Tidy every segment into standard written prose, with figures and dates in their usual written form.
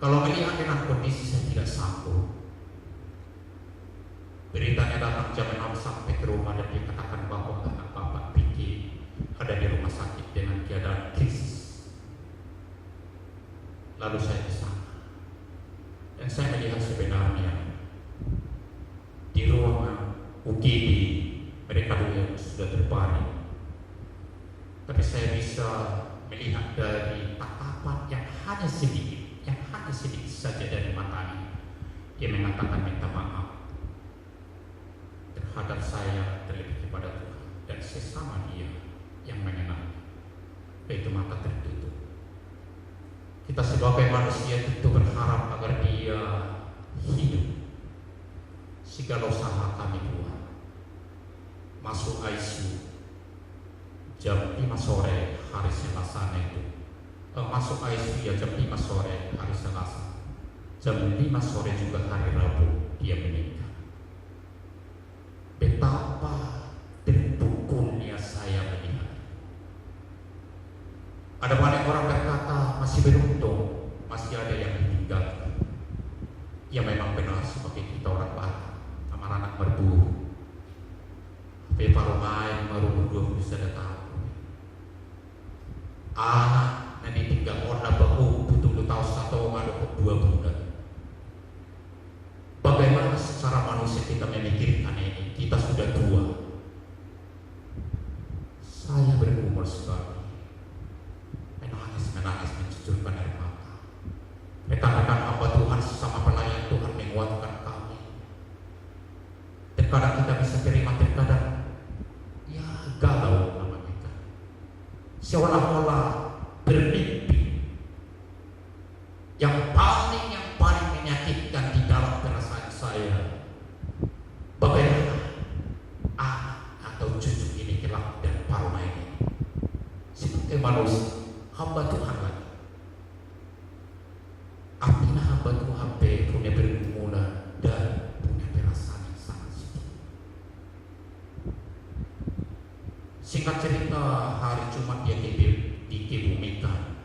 Kalau melihat dengan kondisi saya tidak sanggup, beritanya datang jam 6 sampai ke rumah dan dikatakan bahwa anak bapak Vicky ada di rumah sakit dengan keadaan krisis. Lalu saya ke sana dan saya melihat sebenarnya di ruangan UGD mereka dulu sudah terbaring, tapi saya bisa melihat dari tatapan yang hanya sedikit saja dari matanya. Dia mengatakan minta maaf terhadap saya, terlebih kepada Tuhan, dan sesama dia yang mengenal. Itu mata tertutup. Kita sebagai manusia tentu berharap agar dia hidup. Segala usaha kami buat. Masuk ICU jam 5 sore hari Selasa itu. Masuk ICU ya jam 5 sore hari Selasa. Jam 5 sore juga hari Rabu dia meninggal. Betapa terpukulnya saya melihat. Ada banyak orang berkata masih beruntung, masih ada yang meninggal. Ya memang benar seperti kita orang Batak, sama anak berburu. Tapi paruh main baru 20 sudah tahu. Anak nanti tinggal orang bahu betul tahu satu ada 2 bulan. Bagaimana secara manusia kita memikirkan ini? Kita sudah tua. Saya berumur sekali. Menangis mencucurkan air mata. Rekan-rekan hamba Tuhan sesama pelayan Tuhan menguatkan kami. Terkadang kita bisa terima, terkadang ya galau nama kita. Seolah-olah bermimpi. Yang paling menyakitkan di dalam perasaan saya, bagaimana anak atau cucu ini kelak dan paruna ini sebagai manusia hamba Tuhan lagi. Artinya hamba Tuhan punya bergumula dan punya perasaan yang sangat sedih. Singkat cerita, hari Jumat dia dikebumikan.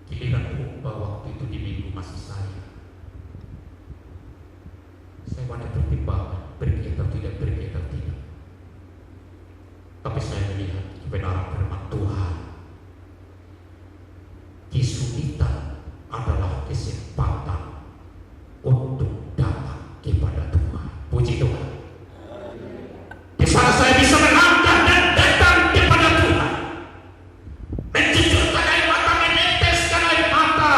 Giliran khotbah waktu itu di minggu masih saya. Saya banyak pertimbangan, pergi atau tidak, pergi atau tidak. Tapi saya melihat kebenaran firman Tuhan. Kesulitan adalah kesempatan untuk datang kepada Tuhan. Puji Tuhan. Di sana saya bisa melangkah dan datang kepada Tuhan. Mencucurkan air mata, meneteskan air mata,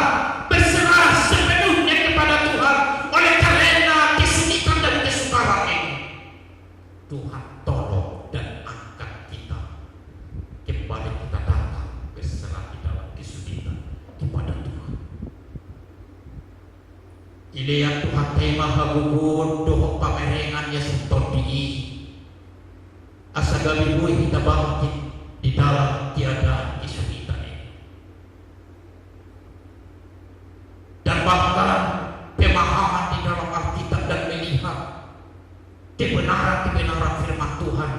berserah sepenuhnya kepada Tuhan. Oleh karena kesulitan dan kesukaran ini, Tuhan tolong dan angkat kita. Kembali kita datang berserah di dalam kesulitan kepada Tuhan. Ini yang Tuhan tema hagugun dohok pamerengan ya sunton di asa gabi kita bangkit di dalam tiada kesulitan ini. Dan bahkan pemahaman di dalam Alkitab dan melihat kebenaran firman Tuhan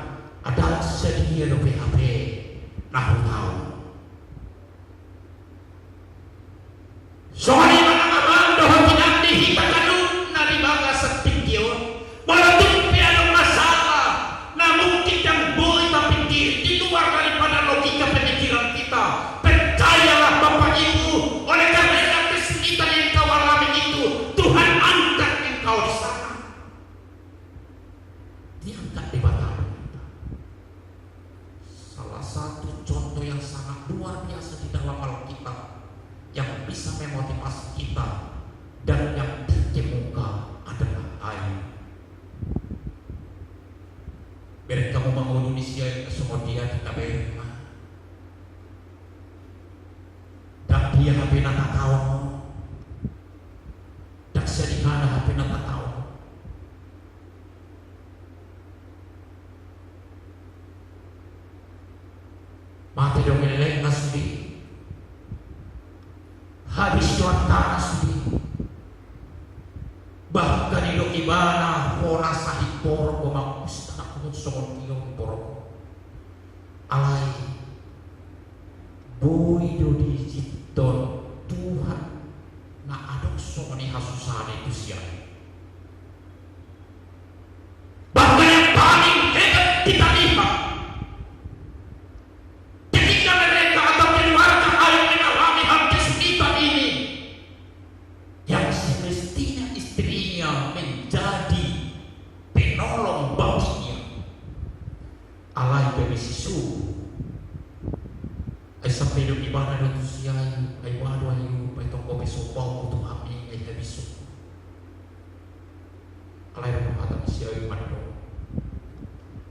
adalah sedia do PHP nahu tahu. Soalnya abang doh tidak dihitakan nadi baga sepikir. Walaupun ada masalah, namun kita boleh tapi di luar daripada logika pemikiran kita. Percayalah Bapak Ibu, oleh karena kesulitan yang kau alami itu, Tuhan angkat engkau di sana. Diangkat di batang kita. Salah satu contoh yang sangat luar biasa di dalam Alkitab yang bisa memotivasi kita dan yang terkemuka adalah Ayub. Mereka membangun Indonesia semua dia kita berima. Dan dia hampir nak tahu. Dan sedihana hampir nak tahu. Mati dong meleleh nasbi. Habis tuan tanah sudi. Bahkan hidup ibana hora sahih porko makus tak pun songon tiong porko. Alai boy do digital Tuhan Ay sampai do ibadah do tusiay, ay wado ayu, ay tongko besopau tu ami ay habisu. Alay do kata siay mado.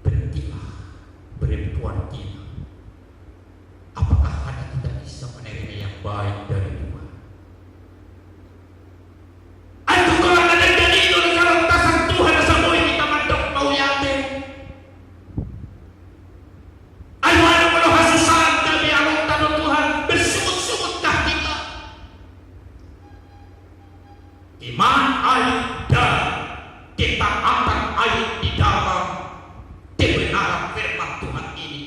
Berhentilah berempuan kita. Apakah ada kita bisa menerima yang baik dari Tuhan? Iman air dan ketaatan air di dalam kebenaran firman Tuhan ini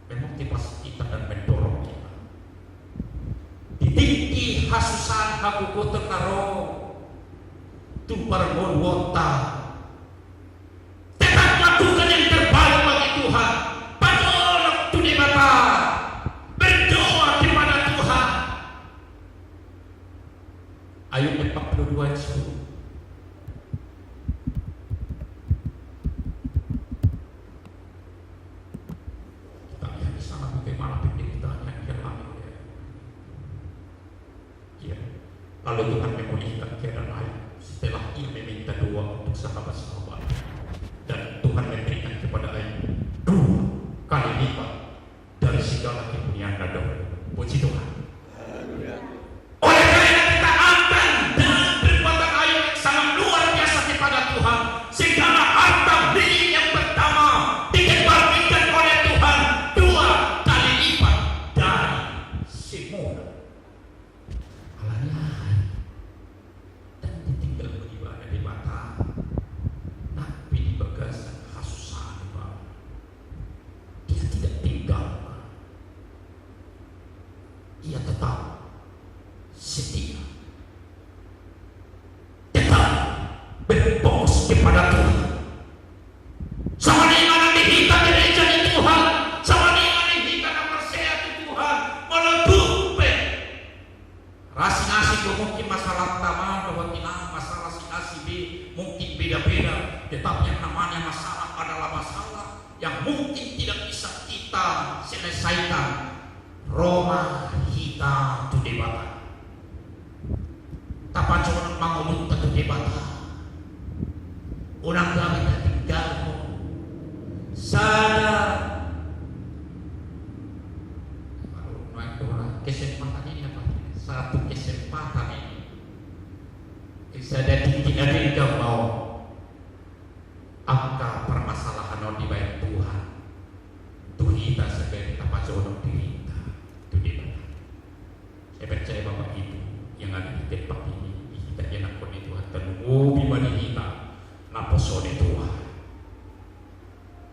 memotivasi kita dan mendorong kita. Ditinggi hasusan haku kota karo tumpar mon wota. Tetap lakukan yang terbaik bagi Tuhan. Patolok tu di mata. Berdoa kepada Tuhan. Ayat 42 ayat 10. Kita lihat di sana bagaimana penderitaan yang dialami. Ya. Lalu Tuhan memulihkan keadaan ayat setelah ia meminta doa untuk sahabat-sahabat, dan Tuhan memberikan kepada ayat 2 kali lipat dari segala kepunyaan dan doa. Puji Tuhan. Oleh karena ketaatan dan perbuatan ayat sangat luar biasa kepada Tuhan, segala harta milik yang pertama dikembalikan oleh Tuhan 2 kali lipat dari semula. Alanya dan ditinggal beribadah di mata, tapi di bagasan hasusan dia tidak tinggal, ia tetap setia, tetap berfokus kepada Tuhan. Sama dengan kita gereja di Tuhan, sama dengan kita percaya di Tuhan, menutupi rasi-rasi mungkin masalah taman, masalah si mungkin beda-beda, tetapi yang namanya masalah adalah masalah yang mungkin tidak bisa kita selesaikan. Roma kita tu debata. Tapan seorang mangulun tu debata. Orang kami tak tinggal sadar. Kesempatan ini apa? Satu kesempatan ini. Sada tidak ada mau angka permasalahan di baik Tuhan. Tuhan kita sebagai tapan seorang diri kita. Itu dia. Saya percaya Bapak Ibu yang ada di tempat ini, kita yang nakon itu Tuhan, bimani kita, naposone Tuhan.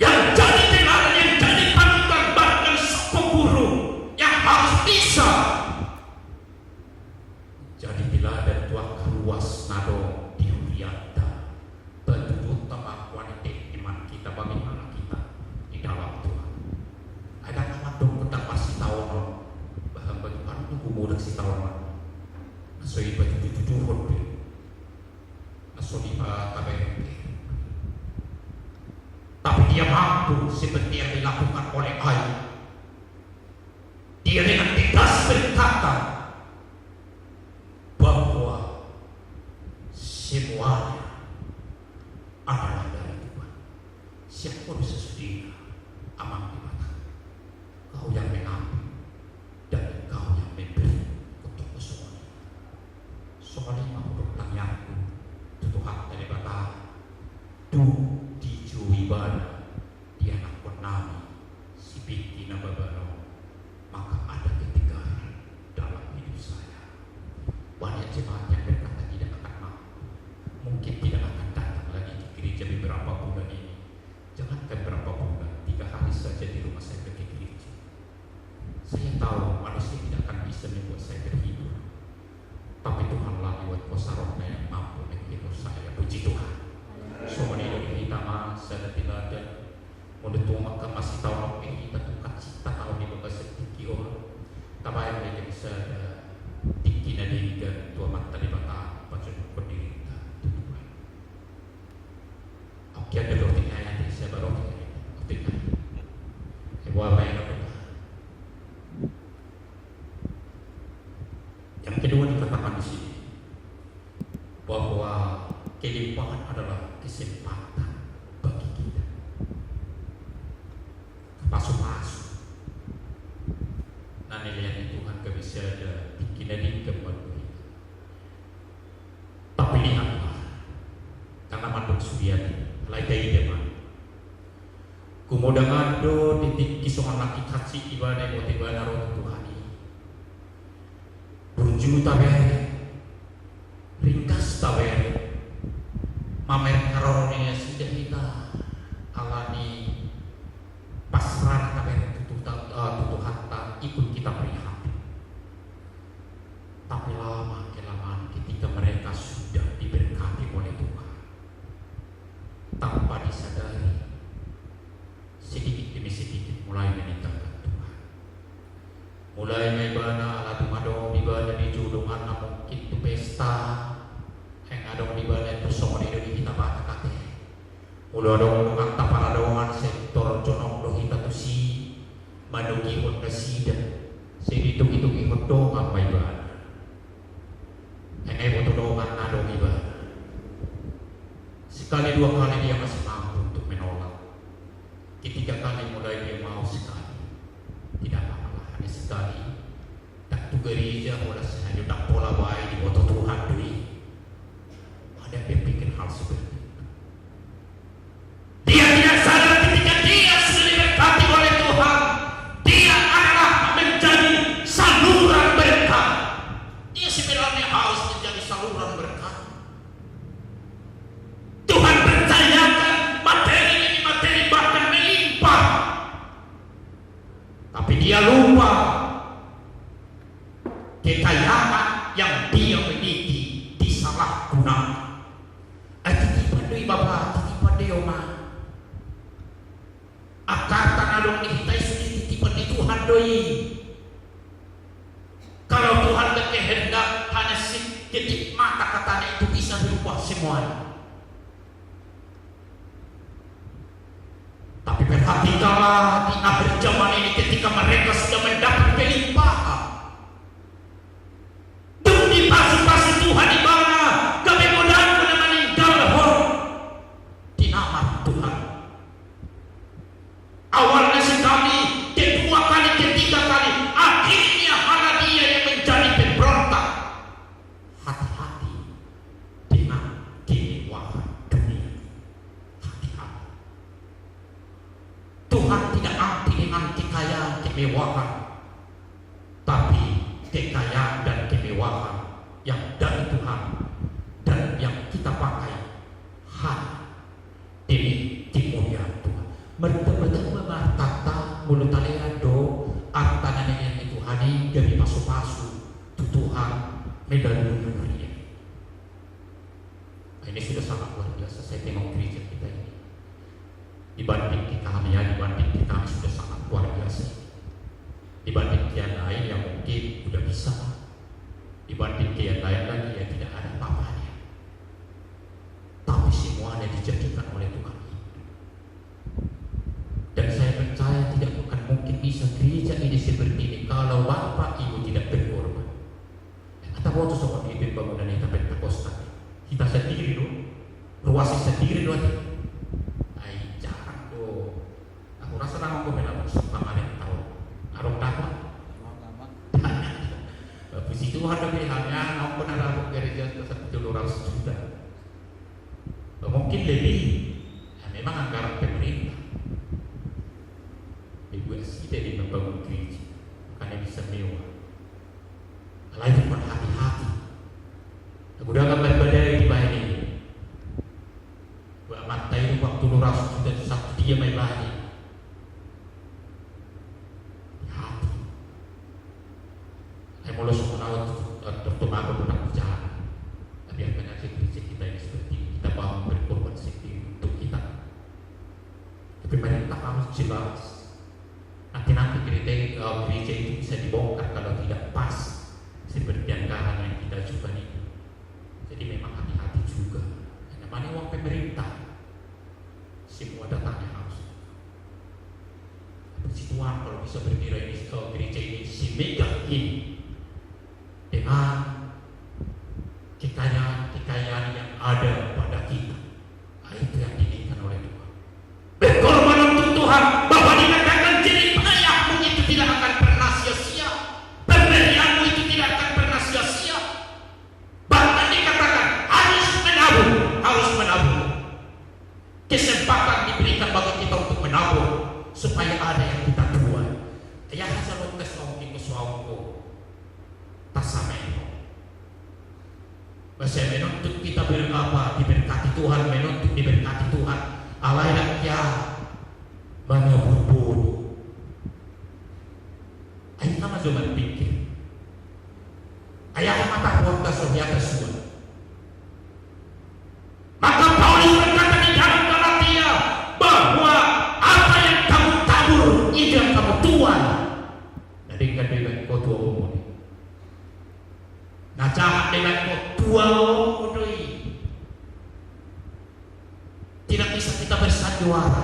Yang jadi dengaran, yang jadi panutan bahkan sepemburu yang harus bisa jadi bila dan Tuhan keluas nado di huriata bentuk temakuan iman kita bagaimana kita di dalam Tuhan. Ada nama dong kita pasti tahu no bahkan bagaimana tunggu mudah si tahu no so iba tujuh hot so iba kabe, tapi dia mampu seperti yang dilakukan oleh Ayub. Dia dengan tegas berkata bahwa semuanya adalah dari Tuhan. Siapa bisa sedia aman di mata. Kau yang mengambil dan kau yang memberi untuk semuanya. Soalnya mau bertanyaku Tuhan dari bata tu dijui ibadah dia nak nami si binti nababano. Maka ada ketigaan dalam hidup saya. Banyak jemaat yang berkata tidak akan mampu, mungkin tidak akan datang lagi ke gereja beberapa bulan ini. Jangankan berapa bulan, 3 hari saja di rumah saya pergi gereja. Saya tahu manusia tidak akan bisa membuat saya terhibur, tapi Tuhanlah lewat kuasa rohnya yang mampu menghibur saya. Puji Tuhan. Semua hidup kita saya tidak ada. Mudah tua maka masih tahu apa yang kita tukar cita tahu di bawah sedikit orang. Tabayang yang bisa tinggi dari dan tua mata di bawah baca berdiri Tuhan. Oke ada roti ayat saya baru roti ayat. Ibu apa yang ada? di sini bahwa kelimpahan adalah kesempatan bagi kita. Pasu-pasu. Nah nilainya Tuhan kami ada bikin kembali. Tapi lihatlah, karena mandung suriati, lagi teman. Kemudian ada titik kisongan laki kasih ibadah motivasi roh Tuhan ini. Berunjung tabere, ringkas tabere, mamer karonia sudah kita alani pasrah tabere tutup harta ikut kita prihatin. Tapi lama kelamaan ketika mereka sudah diberkati oleh Tuhan, tanpa disadari sedikit demi sedikit mulai meninggalkan Tuhan. Mulai mebana alat madong di bana di judungan namun itu pesta yang ada di bana itu semua di kita baca kate. Mulai dong kata para doangan sektor jonong do kita tu si madugi hon kasida. Sedi tu itu ikut dong apa ibadah. Yang ibu tu doangan nadong ibadah. Sekali dua kali dia masih mampu untuk menolak. Ketiga kali mulai dia mau sekali, tidak apa-apa, hanya sekali. Tak tu gereja mulai sahaja tak pola baik di motor Tuhan dulu. Ada yang bikin hal seperti itu. Dia tidak sadar ketika dia sudah diberkati oleh Tuhan, dia adalah menjadi saluran berkat. Dia sebenarnya harus menjadi saluran berkat. Tuhan percayakan materi ini materi bahkan melimpah, tapi dia lupa kekayaan yang dia miliki disalahgunakan. Titipan dari Bapak, titipan dari Oma. Akar tanah dong dihitai sudah titipan di Tuhan doi. Kalau Tuhan berkehendak hanya sedikit mata katanya itu bisa berubah semuanya. Tapi perhatikanlah di akhir zaman ini ketika mereka sudah mendapat kelimpahan. Demi pasti Tuhan di mana kami mudah meninggal di nama Tuhan. Awalnya sekali, kedua kali, ketiga kali, akhirnya hanya dia yang menjadi pemberontak. Hati-hati dengan kemewahan dunia. Hati-hati. Tuhan tidak anti dengan kekayaan kemewahan, tapi kekayaan dan kemewahan yang dari Tuhan dan yang kita pakai hanya demi kemuliaan Tuhan. Merta-merta memartata mulut aleado artanane yang Tuhani demi pasu-pasu Tuhan medalun dunia. Ini sudah sangat luar biasa. Saya tengok gereja kita ini. Dibanding kami sudah sangat luar biasa. Dibanding yang lain yang mungkin sudah bisa, dibanding yang lain lagi yang tidak ada apa-apanya, tapi semuanya dijadikan oleh Tuhan. Dan saya percaya tidak akan mungkin bisa gereja ini seperti ini kalau Bapak Ibu tidak berkorban. Kata waktu soal hidup bangunan kita Pentakosta, kita sendiri loh, ruasi sendiri loh. Jarang tuh. Aku rasa nama gue memang kemarin tahu. Arung dapat. Puji Tuhan pilihannya, aku pernah gereja seperti 200 juta. Mungkin lebih. Nah, memang anggaran pemerintah. Ibu sih dari membangun gereja, karena bisa mewah. Lain pun hati-hati. Udah gambar badai di bawah ini. Buat mata itu waktu 200 juta satu dia main bawah. Mulai semua tertumpah benar berjalan. Tapi yang penyakit kita ini seperti kita mau berkorban sendiri untuk kita. Tapi pemerintah harus jelas. Nanti gereja itu bisa dibongkar kalau tidak pas seperti anggaran yang kita ajukan itu. Jadi memang hati-hati juga. Namanya uang pemerintah. Semua datanya harus. Puji Tuhan kalau bisa berdiri ini gereja ini si mega ini dengan Saya menuntut kita berapa diberkati Tuhan, menuntut diberkati Tuhan. Alai ya mana bodoh. Ayo nama cuma pikir. Ayah mata kuota sohiata semua. Maka Paulus berkata di dalam Galatia bahwa apa yang kamu tabur itu yang kamu tuai. Jadi kan dengan kau tua umur. Nah jahat dengan kau tua umur. Tidak bisa kita bersandiwara.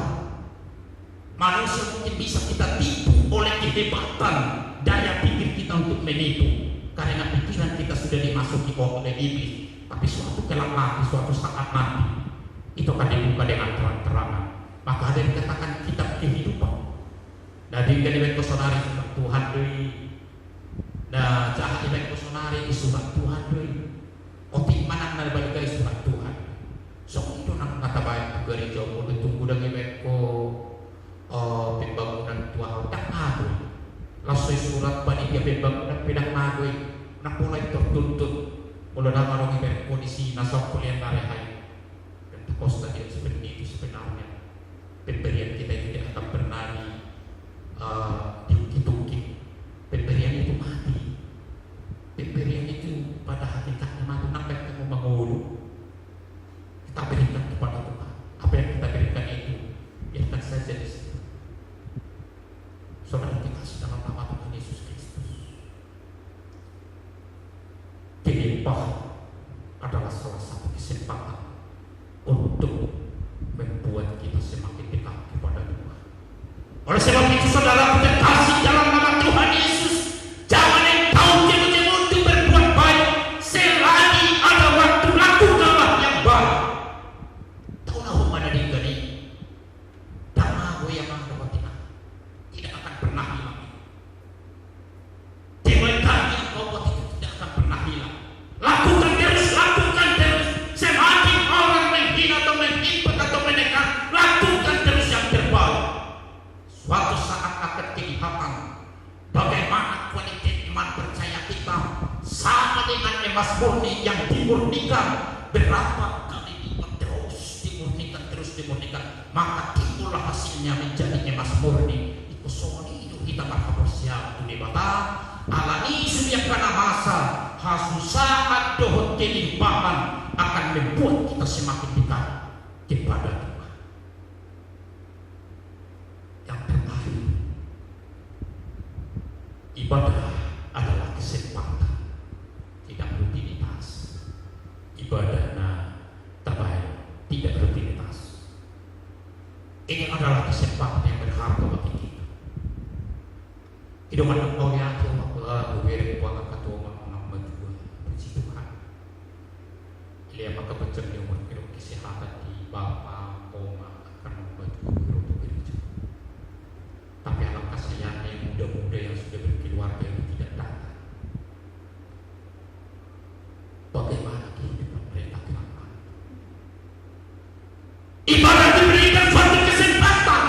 Manusia mungkin bisa kita tipu oleh kehebatan daya pikir kita untuk menipu. Karena pikiran kita sudah dimasuki oleh iblis. Tapi suatu kelak nanti, suatu saat nanti itu akan dibuka dengan terang-terangan. Maka ada yang dikatakan kitab kehidupan. Nah di kalimat kosonari surat Tuhan doi. Nah jahat kalimat kosonari di surat Tuhan doi. Otik mana dari balik surat Tuhan. So itu nak kata baik gereja boleh tunggu dengan beko pembangunan Tuhan tak ada. Langsung surat panitia pembangunan pedang nagoi. Nak mulai tertuntut. Mulai nama orang yang kondisi nasab kuliah narehai dan kosta dia seperti itu sebenarnya pemberian kita itu tidak akan pernah diungkit-ungkit. Pemberian itu mati. Pemberian itu pada hakikatnya mati. Nampak kamu mengulu kita berikan kepada Tuhan. Apa yang kita berikan itu biarkan saja di situ. Saudara kita dalam nama Tuhan Yesus Kristus. Kelimpahan adalah salah satu kesempatan untuk membuat kita semakin dekat kepada Tuhan. Oleh sebab itu saudara terkasih dalam nama Tuhan Yesus, jangan engkau jemu-jemu untuk berbuat baik. Selagi ada waktu lakukanlah yang baik. Taulah mana digani dana gue yang mengadawatina tidak akan pernah hilang. Dewakan yang kau buat itu tidak akan pernah hilang. Lakukan terus. Semakin orang menghina atau menghibur atau menekan, lakukan terus yang terbaik. Suatu saat akan kelihatan bagaimana kualitas iman percaya kita sama dengan emas murni yang dimurnikan. Berapa kali lipat terus dimurnikan, maka timbullah hasilnya menjadi emas murni. Iku soni itu kita bakal bersiap di bata alani sudah karena masa hasusahat dohot kelimpahan akan membuat kita semakin dekat kepada Tuhan. Yang terakhir, ibadah adalah kesempatan, tidak rutinitas. Ibadahnya terbaik, tidak rutinitas. Ini adalah kesempatan yang berharga bagi kita. Hidupan engkau ya Tuhan, beri kuasa ketua mengamat juga puji Tuhan. Ia maka bercermin umur kesehatan di Bapa, Oma akan membantu untuk gereja. Tapi alangkah sayangnya yang muda-muda yang sudah berkeluarga yang tidak datang. Bagaimana kehidupan mereka kelak? Ibadah diberikan suatu kesempatan.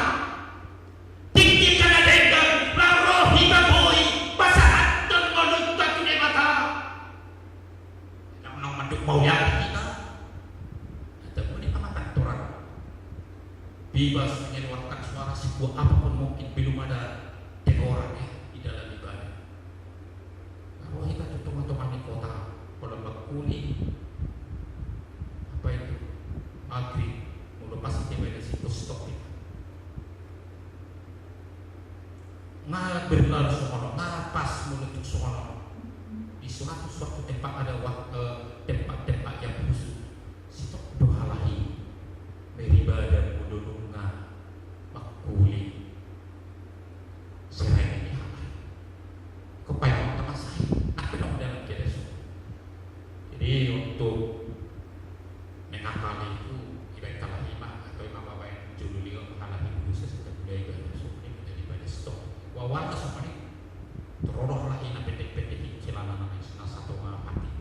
Tinggikan adegan, laroh hingga boi, basahan dan kodok tak mata. Yang menang mau ya. Bebas mengeluarkan suara sebuah apapun mungkin belum ada tegurannya di dalam ibadah. Kalau kita teman-teman di kota, kalau bakuli apa itu maghrib, mulai pasti tiba di situ stop kita. Nggak berlalu soal, pas menutup soal. Di suatu tempat ada tempat-tempat yang khusus. Situ doa lahi, beribadah mudulunga, bakuli, serai ini halai. Kepayang teman saya, aku dong dalam kedesu. Jadi untuk mengakali itu ibadah kalah lima atau imam bapak yang jululi kalah ibu sesuatu budaya ibadah ini menjadi ibadah stop. Wawan sama ini teroroh lagi na pendek-pendek celana namanya satu mati.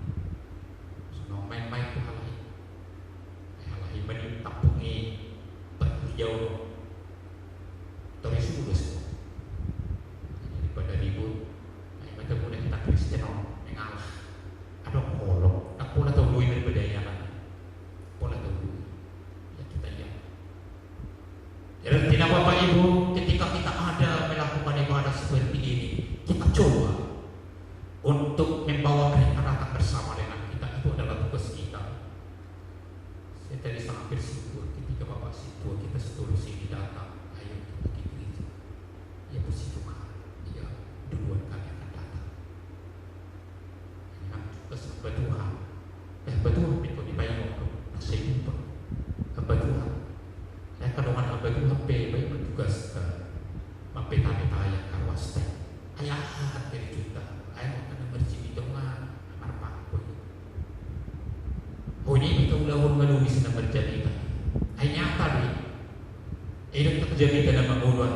menjadi dan membunuh